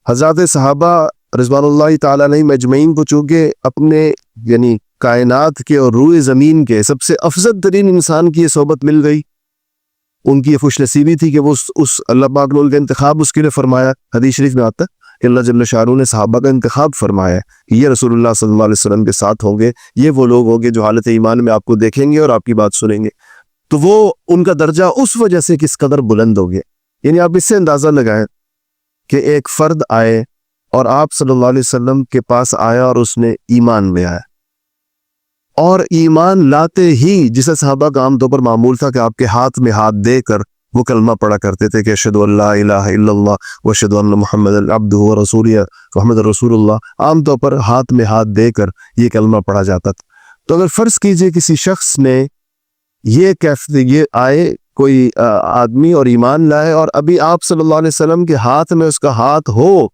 حضرات صحابہ رضوان اللہ تعالیٰ علیہم اجمعین کو چونکہ اپنے یعنی کائنات کے اور روئے زمین کے سب سے افضل ترین انسان کی یہ صحبت مل گئی، ان کی یہ خوش نصیبی تھی کہ وہ اس اللہ پاک نے کا انتخاب اس کے لیے فرمایا۔ حدیث شریف میں آتا ہے کہ اللہ جل شانہ نے صحابہ کا انتخاب فرمایا ہے کہ یہ رسول اللہ صلی اللہ علیہ وسلم کے ساتھ ہوں گے، یہ وہ لوگ ہوں گے جو حالت ایمان میں آپ کو دیکھیں گے اور آپ کی بات سنیں گے۔ تو وہ ان کا درجہ اس وجہ سے کس قدر بلند ہو گیا، یعنی آپ اس سے اندازہ لگائیں کہ ایک فرد آئے اور آپ صلی اللہ علیہ وسلم کے پاس آیا اور اس نے ایمان لے آیا، اور ایمان لاتے ہی جسے صحابہ کا عام طور پر معمول تھا کہ آپ کے ہاتھ میں ہاتھ دے کر وہ کلمہ پڑھا کرتے تھے کہ اشہدو ان لا الہ الا اللہ واشہدو ان محمد عبدہ ورسولہ محمد رسول اللہ، عام طور پر ہاتھ میں ہاتھ دے کر یہ کلمہ پڑھا جاتا تھا۔ تو اگر فرض کیجئے کسی شخص نے یہ آئے کوئی آدمی اور ایمان لائے، اور ابھی آپ صلی اللہ علیہ وسلم کے ہاتھ میں اس کا ہاتھ ہو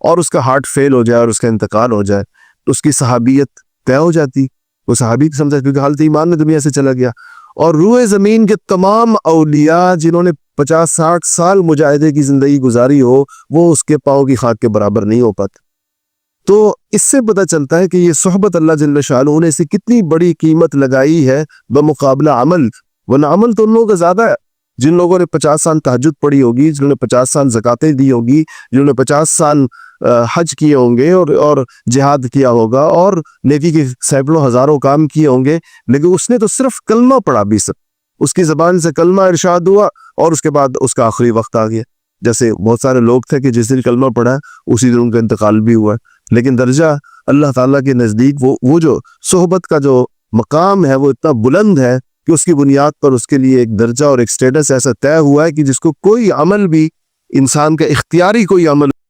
اور اس کا ہارٹ فیل ہو جائے اور اس کا انتقال ہو جائے، تو اس کی صحابیت طے ہو جاتی، وہ صحابی سمجھا کیونکہ حالت ایمان میں دنیا سے چلا گیا۔ اور روئے زمین کے تمام اولیاء جنہوں نے 50-60 سال مجاہدے کی زندگی گزاری ہو، وہ اس کے پاؤں کی خاک کے برابر نہیں ہو پاتے۔ تو اس سے پتہ چلتا ہے کہ یہ صحبت اللہ جل شانہ نے اسے کتنی بڑی قیمت لگائی ہے بمقابلہ عمل، ورنہ عمل تو ان لوگوں کا زیادہ ہے، جن لوگوں نے 50 سال تہجد پڑھی ہوگی، جنہوں نے 50 سال زکاتیں دی ہوگی، جنہوں نے 50 سال حج کیے ہوں گے اور جہاد کیا ہوگا اور نیکی کے سینکڑوں ہزاروں کام کیے ہوں گے، لیکن اس نے تو صرف کلمہ پڑھا بھی سب، اس کی زبان سے کلمہ ارشاد ہوا اور اس کے بعد اس کا آخری وقت آ گیا۔ جیسے بہت سارے لوگ تھے کہ جس دن کلمہ پڑھا اسی دن ان کا انتقال بھی ہوا، لیکن درجہ اللہ تعالیٰ کے نزدیک وہ جو صحبت کا جو مقام ہے وہ اتنا بلند ہے کہ اس کی بنیاد پر اس کے لیے ایک درجہ اور ایک سٹیٹس ایسا طے ہوا ہے کہ جس کو کوئی عمل بھی انسان کا اختیاری کوئی عمل